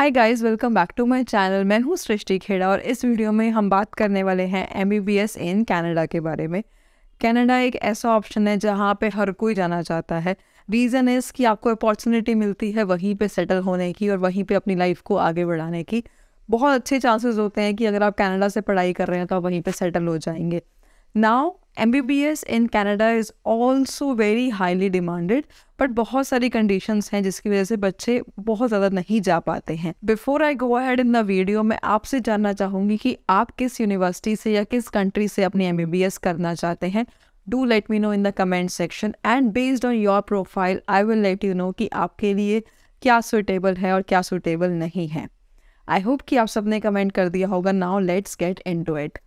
Hi guys, welcome back to my channel. मैं हूँ सृष्टि खेड़ा और इस वीडियो में हम बात करने वाले हैं एमबीबीएस इन कनाडा के बारे में। कनाडा एक ऐसा ऑप्शन है जहाँ पे हर कोई जाना चाहता है। रीज़न इज़ कि आपको अपॉर्चुनिटी मिलती है वहीं पे सेटल होने की और वहीं पे अपनी लाइफ को आगे बढ़ाने की। बहुत अच्छे चांसेस होते हैं कि अगर आप कनाडा से पढ़ाई कर रहे हैं तो आप वहीं पे सेटल हो जाएंगे। Now MBBS in Canada is also very highly demanded, but बहुत सारी कंडीशंस हैं जिसकी वजह से बच्चे बहुत ज़्यादा नहीं जा पाते हैं। Before I go ahead in the video, मैं आपसे जानना चाहूँगी कि आप किस यूनिवर्सिटी से या किस कंट्री से अपनी MBBS करना चाहते हैं। Do let me know in the comment section and based on your profile I will let you know कि आपके लिए क्या सुटेबल है और क्या सुटेबल नहीं है। आई होप कि आप सबने कमेंट कर दिया होगा। Now let's get into it.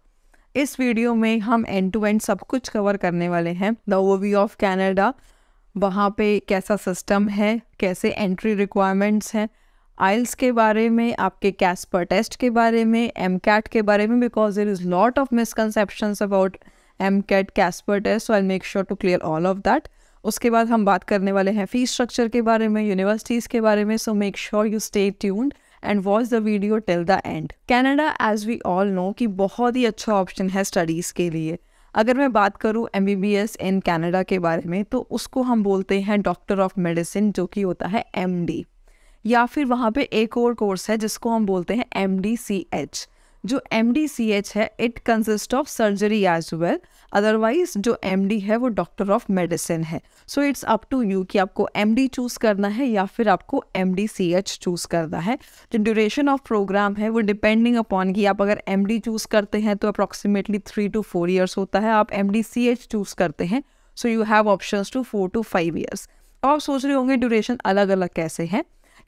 इस वीडियो में हम एंड टू एंड सब कुछ कवर करने वाले हैं। द ओवरव्यू ऑफ कनाडा, वहाँ पे कैसा सिस्टम है, कैसे एंट्री रिक्वायरमेंट्स हैं, आइल्स के बारे में, आपके कैस्पर टेस्ट के बारे में, MCAT के बारे में, because there is lot of misconceptions about MCAT Casper test, so I make sure to clear all of that. उसके बाद हम बात करने वाले हैं फीस स्ट्रक्चर के बारे में, यूनिवर्सिटीज़ के बारे में, so make sure you stay tuned and watch the video till the end. Canada as we all know कि बहुत ही अच्छा ऑप्शन है स्टडीज़ के लिए। अगर मैं बात करूँ MBBS इन कनाडा के बारे में तो उसको हम बोलते हैं डॉक्टर ऑफ मेडिसिन, जो कि होता है MD। या फिर वहाँ पे एक और कोर्स है जिसको हम बोलते हैं MDCH। जो MDCH है it consist of surgery as well, otherwise जो MD है वो डॉक्टर ऑफ मेडिसिन है। So it's up to you कि आपको MD चूज़ करना है या फिर आपको MDCH चूज़ करना है। जो ड्यूरेशन ऑफ प्रोग्राम है वो डिपेंडिंग अपॉन कि आप अगर MD चूज़ करते हैं तो अप्रॉक्सीमेटली 3 to 4 ईयर्स होता है। आप MDCH चूज़ करते हैं so you have options to 4 to 5 years. अब आप सोच रहे होंगे ड्यूरेशन अलग अलग कैसे हैं।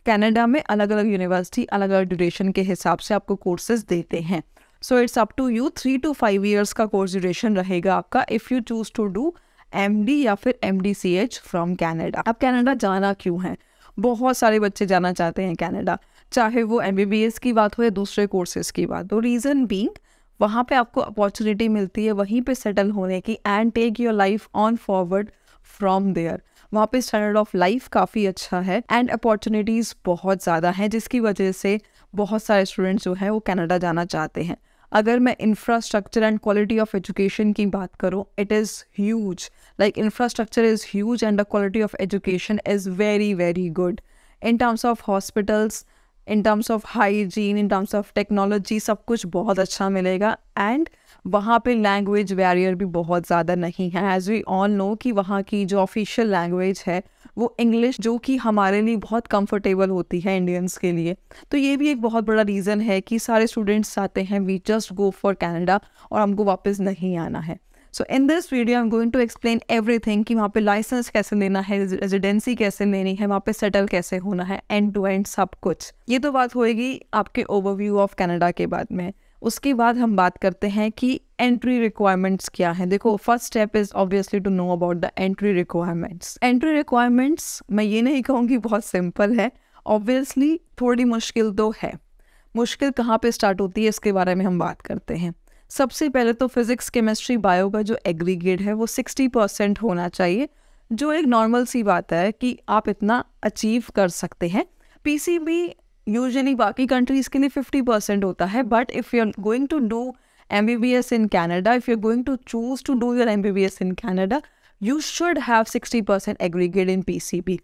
कनाडा में अलग अलग यूनिवर्सिटी अलग अलग ड्यूरेशन के हिसाब से आपको कोर्सेज देते हैं। So it's up to you. 3 to 5 years का कोर्स ड्यूरेशन रहेगा आपका if you choose to do MD या फिर MDCH फ्रॉम कनाडा। अब कनाडा जाना क्यों है? बहुत सारे बच्चे जाना चाहते हैं कनाडा, चाहे वो MBBS की बात हो या दूसरे कोर्सेज की बात हो। रीज़न बीइंग वहाँ पे आपको अपॉर्चुनिटी मिलती है वहीं पे सेटल होने की and take your life on forward from there. वहाँ पे स्टैंडर्ड ऑफ लाइफ काफ़ी अच्छा है एंड अपॉर्चुनिटीज़ बहुत ज़्यादा हैं, जिसकी वजह से बहुत सारे स्टूडेंट्स जो हैं वो कनाडा जाना चाहते हैं। अगर मैं infrastructure and quality of education की बात करूँ, it is huge. Like infrastructure is huge and the quality of education is very very good in terms of hospitals, in terms of hygiene, in terms of technology, सब कुछ बहुत अच्छा मिलेगा। And वहाँ पे लैंग्वेज बैरियर भी बहुत ज़्यादा नहीं है। एज वी ऑल नो कि वहाँ की जो ऑफिशियल लैंग्वेज है वो इंग्लिश, जो कि हमारे लिए बहुत कंफर्टेबल होती है इंडियंस के लिए। तो ये भी एक बहुत बड़ा रीज़न है कि सारे स्टूडेंट्स चाहते हैं we just go for Canada और हमको वापस नहीं आना है। So in this video I am going to explain everything कि वहाँ पे लाइसेंस कैसे लेना है, रेजिडेंसी कैसे लेनी है, वहाँ पे सेटल कैसे होना है, एंड टू एंड सब कुछ। ये तो बात होएगी आपके ओवरव्यू ऑफ कनाडा के बाद में। उसके बाद हम बात करते हैं कि एंट्री रिक्वायरमेंट्स क्या हैं। देखो, first step is obviously to know about the entry requirements. Entry requirements मैं ये नहीं कहूँगी बहुत सिंपल है, ऑब्वियसली थोड़ी मुश्किल तो है। मुश्किल कहाँ पे स्टार्ट होती है इसके बारे में हम बात करते हैं। सबसे पहले तो फिज़िक्स, केमिस्ट्री, बायो का जो एग्रीगेट है वो 60% होना चाहिए, जो एक नॉर्मल सी बात है कि आप इतना अचीव कर सकते हैं। PCB यूजुअली बाकी कंट्रीज़ के लिए 50% होता है, but if you are going to do MBBS in Canada, if you're going to choose to do your MBBS in Canada, you should have 60% aggregate in PCB.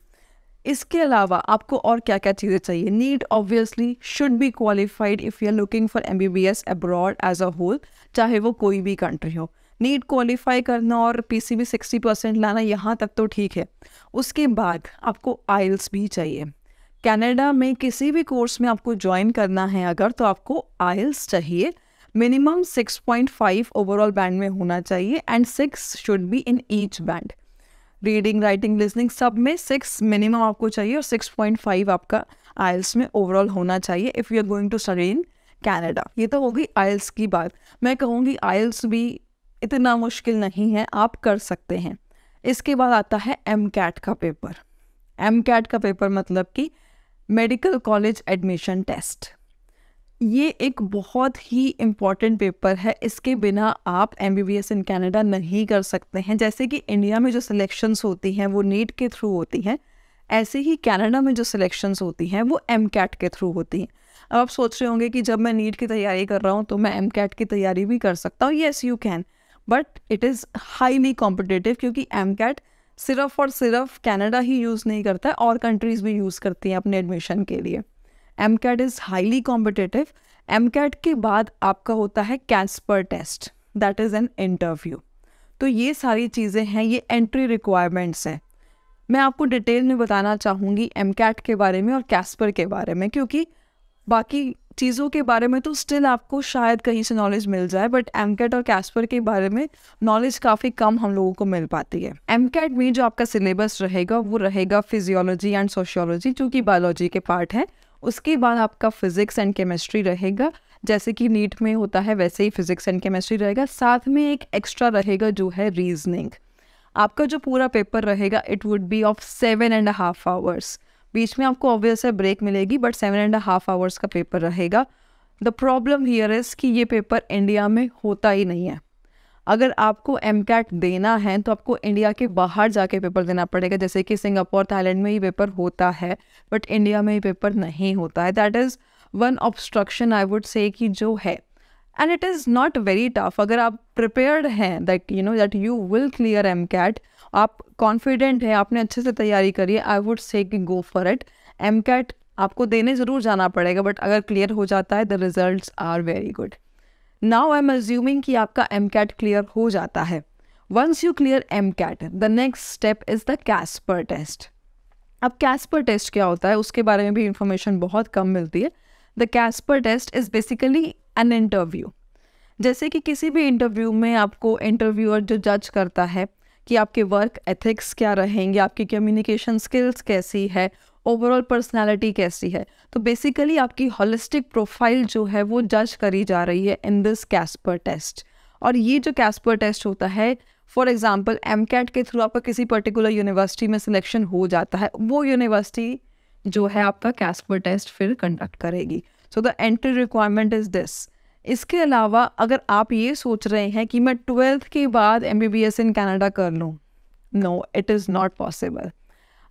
इसके अलावा आपको और क्या क्या चीज़ें चाहिए? NEET obviously should be qualified if you are looking for MBBS abroad as a whole, चाहे वो कोई भी कंट्री हो। नीट क्वालिफाई करना और PCB 60% लाना, यहाँ तक तो ठीक है। उसके बाद आपको आइल्स भी चाहिए। कनाडा में किसी भी कोर्स में आपको ज्वाइन करना है अगर, तो आपको आइल्स चाहिए। मिनिमम 6.5 ओवरऑल बैंड में होना चाहिए and 6 should be in each band. Reading, writing, listening सब में 6 मिनिमम आपको चाहिए और 6.5 आपका आइल्स में ओवरऑल होना चाहिए if you are going to study in Canada. ये तो होगी आइल्स की बात। मैं कहूँगी आइल्स भी इतना मुश्किल नहीं है, आप कर सकते हैं। इसके बाद आता है MCAT का पेपर। MCAT का पेपर मतलब कि मेडिकल कॉलेज एडमिशन टेस्ट। ये एक बहुत ही इम्पॉर्टेंट पेपर है, इसके बिना आप MBBS इन कनाडा नहीं कर सकते हैं। जैसे कि इंडिया में जो सिलेक्शंस होती हैं वो नीट के थ्रू होती हैं, ऐसे ही कनाडा में जो सिलेक्शंस होती हैं वो MCAT के थ्रू होती हैं। अब आप सोच रहे होंगे कि जब मैं नीट की तैयारी कर रहा हूँ तो मैं MCAT की तैयारी भी कर सकता हूँ। Yes you can, but it is highly competitive, क्योंकि MCAT सिर्फ और सिर्फ कनाडा ही यूज़ नहीं करता है, और कंट्रीज़ भी यूज़ करती हैं अपने एडमिशन के लिए। MCAT is highly competitive. MCAT के बाद आपका होता है Casper test, that is an interview. तो ये सारी चीज़ें हैं, ये एंट्री रिक्वायरमेंट्स हैं। मैं आपको डिटेल में बताना चाहूँगी MCAT के बारे में और कैस्पर के बारे में, क्योंकि बाकी चीज़ों के बारे में तो स्टिल आपको शायद कहीं से नॉलेज मिल जाए, बट MCAT और कैस्पर के बारे में नॉलेज काफ़ी कम हम लोगों को मिल पाती है। MCAT में जो आपका सिलेबस रहेगा वो रहेगा फिजियोलॉजी एंड सोशियोलॉजी, जो कि बायोलॉजी के पार्ट है। उसके बाद आपका फिजिक्स एंड केमिस्ट्री रहेगा, जैसे कि नीट में होता है वैसे ही फिजिक्स एंड केमिस्ट्री रहेगा। साथ में एक एक्स्ट्रा रहेगा जो है रीजनिंग। आपका जो पूरा पेपर रहेगा it would be of 7.5 hours. बीच में आपको ऑब्वियस है ब्रेक मिलेगी, बट 7.5 आवर्स का पेपर रहेगा। द प्रॉब्लम हियर इज़ कि ये पेपर इंडिया में होता ही नहीं है। अगर आपको MCAT देना है तो आपको इंडिया के बाहर जाके पेपर देना पड़ेगा, जैसे कि सिंगापुर, थाईलैंड में ये पेपर होता है, बट इंडिया में ये पेपर नहीं होता है। That is one obstruction I would say कि जो है, and it is not very tough. अगर आप प्रिपेयर्ड हैं that that you will clear MCAT, आप कॉन्फिडेंट हैं, आपने अच्छे से तैयारी करी है, आई वुड से कि गो फॉर इट। MCAT आपको देने ज़रूर जाना पड़ेगा, बट अगर क्लियर हो जाता है the results are very good. Now I am assuming कि आपका MCAT क्लियर हो जाता है। Once you clear MCAT, the next step is the Casper test. अब कैस्पर टेस्ट क्या होता है उसके बारे में भी इंफॉर्मेशन बहुत कम मिलती है। The Casper test is basically an interview. जैसे कि किसी भी इंटरव्यू में आपको इंटरव्यूअर जो जज करता है कि आपके वर्क एथिक्स क्या रहेंगे, आपकी कम्युनिकेशन स्किल्स कैसी है, ओवरऑल पर्सनालिटी कैसी है, तो बेसिकली आपकी होलिस्टिक प्रोफाइल जो है वो जज करी जा रही है इन दिस कैस्पर टेस्ट। और ये जो कैस्पर टेस्ट होता है, फॉर एग्जांपल MCAT के थ्रू आपका किसी पर्टिकुलर यूनिवर्सिटी में सिलेक्शन हो जाता है, वो यूनिवर्सिटी जो है आपका कैस्पर टेस्ट फिर कंडक्ट करेगी। So the entry requirement is this. इसके अलावा अगर आप ये सोच रहे हैं कि मैं 12th के बाद MBBS इन कनाडा कर लूँ, no, it is not possible.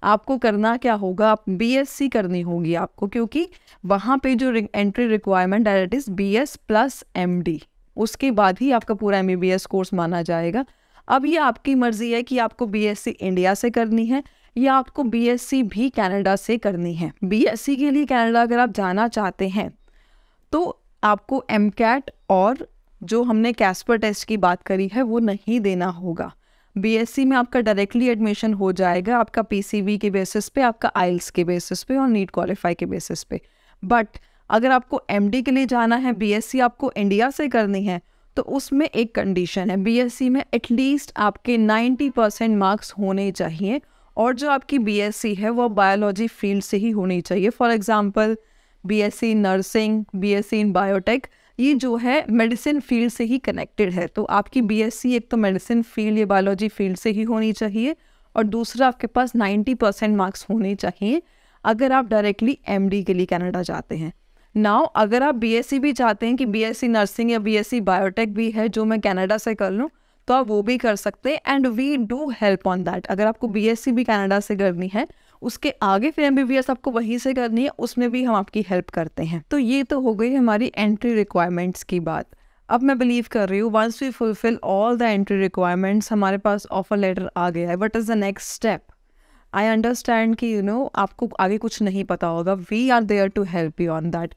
आपको करना क्या होगा, आप BSc करनी होगी आपको, क्योंकि वहाँ पे जो entry requirement that is BS + MD, उसके बाद ही आपका पूरा MBBS कोर्स माना जाएगा। अब ये आपकी मर्ज़ी है कि आपको BSc इंडिया से करनी है या आपको BSc भी कनाडा से करनी है। BSc के लिए कनाडा अगर आप जाना चाहते हैं तो आपको MCAT और जो हमने कैस्पर टेस्ट की बात करी है वो नहीं देना होगा। BSc में आपका डायरेक्टली एडमिशन हो जाएगा, आपका PCV के बेसिस पे, आपका IELTS के बेसिस पे और नीट क्वालिफाई के बेसिस पे। बट अगर आपको MD के लिए जाना है, BSc आपको इंडिया से करनी है, तो उसमें एक कंडीशन है, BSc में एटलीस्ट आपके 90% मार्क्स होने चाहिए, और जो आपकी BSc है वो बायोलॉजी फील्ड से ही होनी चाहिए। For example BSc in nursing, BSc in biotech, ये जो है मेडिसिन फील्ड से ही कनेक्टेड है। तो आपकी BSc एक तो मेडिसिन फील्ड या बायोलॉजी फील्ड से ही होनी चाहिए, और दूसरा आपके पास 90% मार्क्स होने चाहिए अगर आप डायरेक्टली MD के लिए कनाडा जाते हैं। नाउ अगर आप BSc भी चाहते हैं कि BSc नर्सिंग या BSc बायोटेक भी है जो मैं कनाडा से कर लूँ, तो आप वो भी कर सकते हैं, and we do help on that. अगर आपको BSc भी कनाडा से करनी है, उसके आगे फिर MBBS आपको वहीं से करनी है, उसमें भी हम आपकी हेल्प करते हैं। तो ये तो हो गई हमारी एंट्री रिक्वायरमेंट्स की बात। अब मैं बिलीव कर रही हूँ once we fulfil all the entry requirements, हमारे पास ऑफर लेटर आ गया है। What is the next step? I understand कि आपको आगे कुछ नहीं पता होगा। We are there to help you on that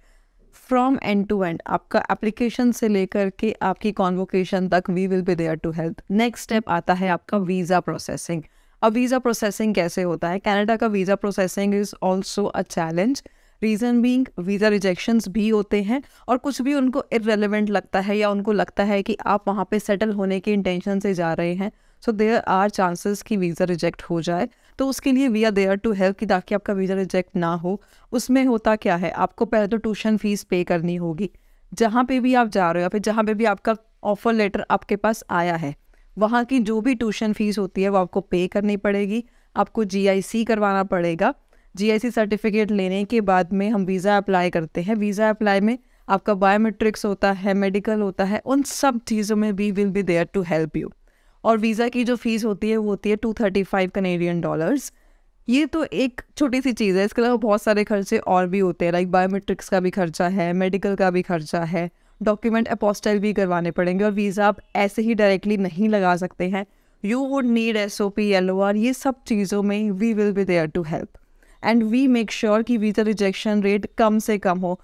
from end to end. आपका एप्लीकेशन से लेकर के आपकी कॉन्वोकेशन तक we will be there to help. Next step आता है आपका वीज़ा प्रोसेसिंग। अब वीज़ा प्रोसेसिंग कैसे होता है? कनाडा का visa processing is also a challenge. Reason being visa rejections भी होते हैं, और कुछ भी उनको इररेलेवेंट लगता है या उनको लगता है कि आप वहाँ पे सेटल होने की इंटेंशन से जा रहे हैं, सो देयर आर चांसेस कि वीज़ा रिजेक्ट हो जाए। तो उसके लिए we are there to help कि ताकि आपका वीज़ा रिजेक्ट ना हो। उसमें होता क्या है, आपको पहले तो ट्यूशन फ़ीस पे करनी होगी। जहाँ पे भी आप जा रहे हो या फिर जहाँ पे भी आपका ऑफर लेटर आपके पास आया है, वहाँ की जो भी ट्यूशन फ़ीस होती है वो आपको पे करनी पड़ेगी। आपको GIC करवाना पड़ेगा। GIC सर्टिफिकेट लेने के बाद में हम वीज़ा अप्लाई करते हैं। वीज़ा अप्लाई में आपका बायोमेट्रिक्स होता है, मेडिकल होता है, उन सब चीज़ों में we will be there to help you. और वीज़ा की जो फ़ीस होती है वो होती है $235 कनेडियन। ये तो एक छोटी सी चीज़ है, इसके अलावा बहुत सारे खर्चे और भी होते हैं, लाइक बायोमेट्रिक्स का भी खर्चा है, मेडिकल का भी खर्चा है, डॉक्यूमेंट अपोस्टाइल भी करवाने पड़ेंगे, और वीज़ा आप ऐसे ही डायरेक्टली नहीं लगा सकते हैं। You would need SOP, LOR, ये सब चीज़ों में we will be there to help and we make sure कि वीज़ा रिजेक्शन रेट कम से कम हो।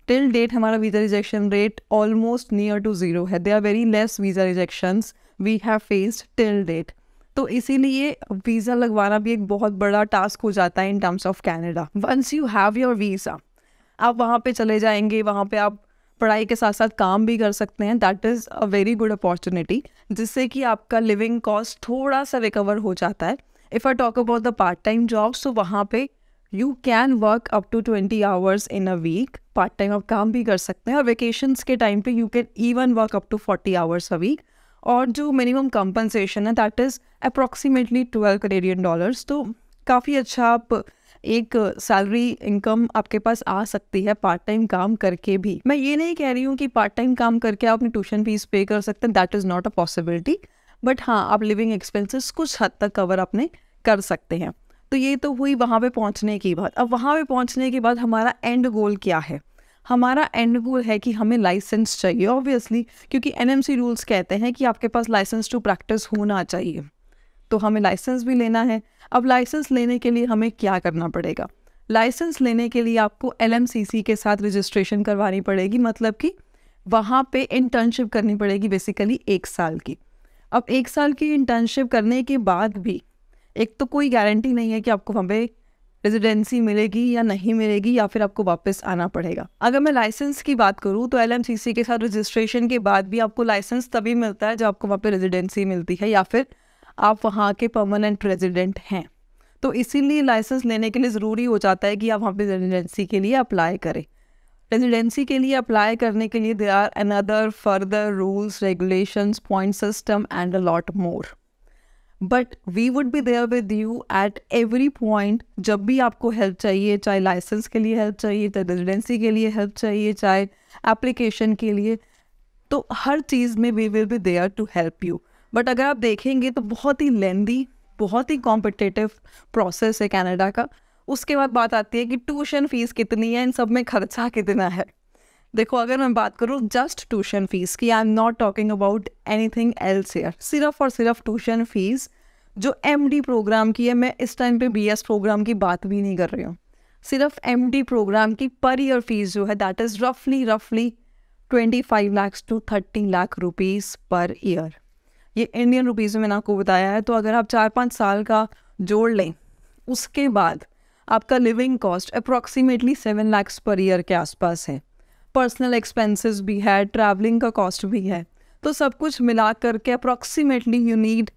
टिल डेट हमारा visa rejection rate almost near to zero है। They are very less visa rejections we have faced till date. तो इसीलिए visa लगवाना भी एक बहुत बड़ा टास्क हो जाता है in terms of Canada. Once you have your visa, आप वहाँ पे चले जाएंगे, वहाँ पे आप पढ़ाई के साथ साथ काम भी कर सकते हैं। That is a very good opportunity, जिससे कि आपका लिविंग कॉस्ट थोड़ा सा रिकवर हो जाता है। If I talk about the part time jobs, तो वहाँ पे you can work up to 20 hours in a week. Part time आप काम भी कर सकते हैं, और वेकेशंस के टाइम पे you can even work up to 40 hours a week. और जो मिनिमम कंपनसेशन है दैट इज़ अप्रॉक्सीमेटली $12 तो काफ़ी अच्छा आप एक सैलरी इनकम आपके पास आ सकती है पार्ट टाइम काम करके भी। मैं ये नहीं कह रही हूँ कि पार्ट टाइम काम करके आप अपनी ट्यूशन फीस पे कर सकते हैं, that is not a possibility, but हाँ, आप लिविंग एक्सपेंसेस कुछ हद तक कवर अपने कर सकते हैं। तो ये तो हुई वहाँ पे पहुँचने की बात। अब वहाँ पे पहुँचने के बाद हमारा एंड गोल क्या है? हमारा एंड गोल है कि हमें लाइसेंस चाहिए, ऑब्वियसली, क्योंकि NMC रूल्स कहते हैं कि आपके पास लाइसेंस टू प्रैक्टिस होना चाहिए। तो हमें लाइसेंस भी लेना है। अब लाइसेंस लेने के लिए हमें क्या करना पड़ेगा? लाइसेंस लेने के लिए आपको LMCC के साथ रजिस्ट्रेशन करवानी पड़ेगी, मतलब कि वहाँ पे इंटर्नशिप करनी पड़ेगी, बेसिकली 1 साल की। अब 1 साल की इंटर्नशिप करने के बाद भी एक तो कोई गारंटी नहीं है कि आपको वहाँ पे रेजिडेंसी मिलेगी या नहीं मिलेगी, या फिर आपको वापस आना पड़ेगा। अगर मैं लाइसेंस की बात करूँ तो LMCC के साथ रजिस्ट्रेशन के बाद भी आपको लाइसेंस तभी मिलता है जब आपको वहाँ पे रेजिडेंसी मिलती है, या फिर आप वहाँ के परमानेंट रेजिडेंट हैं। तो इसीलिए लाइसेंस लेने के लिए ज़रूरी हो जाता है कि आप वहाँ पे रेजिडेंसी के लिए अप्लाई करें। रेजिडेंसी के लिए अप्लाई करने के लिए there are another further rules, regulations, point system and a lot more, but we would be there with you at every point. जब भी आपको हेल्प चाहिए, चाहे लाइसेंस के लिए हेल्प चाहिए, चाहे रेजिडेंसी के लिए हेल्प चाहिए, चाहे एप्लीकेशन के लिए, तो हर चीज़ में we will be there to help you. But अगर आप देखेंगे तो बहुत ही लेंदी, बहुत ही कॉम्पिटिटिव प्रोसेस है कनाडा का। उसके बाद बात आती है कि ट्यूशन फीस कितनी है, इन सब में खर्चा कितना है। देखो, अगर मैं बात करूँ जस्ट ट्यूशन फीस की, I am not talking about anything else here, सिर्फ और सिर्फ ट्यूशन फीस जो MD प्रोग्राम की है, मैं इस टाइम पे BS प्रोग्राम की बात भी नहीं कर रही हूँ, सिर्फ MD प्रोग्राम की पर ईयर फीस जो है दैट इज़ रफली 25 lakhs to 30 lakh rupees per year. ये इंडियन रुपीज़ में मैंने आपको बताया है। तो अगर आप 4-5 साल का जोड़ लें, उसके बाद आपका living cost approximately 7 lakhs per year के आसपास है। पर्सनल एक्सपेंसेस भी है, ट्रैवलिंग का कॉस्ट भी है, तो सब कुछ मिला करके approximately you need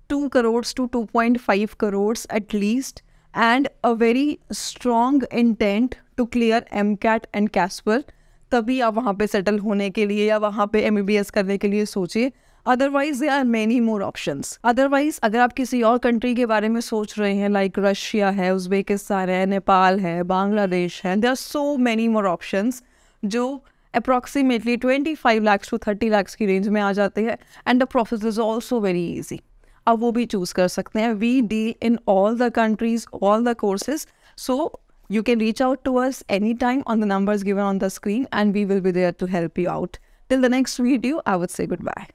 2 crores to 2.5 crores at least, and a very strong intent to clear MCAT and CASPER, तभी आप वहाँ पे सेटल होने के लिए या वहाँ पे MBBS करने के लिए सोचिए। Otherwise there are many more options. Otherwise अगर आप किसी और कंट्री के बारे में सोच रहे हैं, लाइक रशिया है, उज़्बेकिस्तान है, नेपाल है, बांग्लादेश है, there are so many more options जो अप्रॉक्सीमेटली 25 lakhs to 30 lakhs की रेंज में आ जाते हैं, and the process is also very easy. अब वो भी चूज़ कर सकते हैं। We deal in all the countries, all the courses, so you can reach out to us anytime on the numbers given on the screen, and we will be there to help you out. Till the next video, I would say goodbye.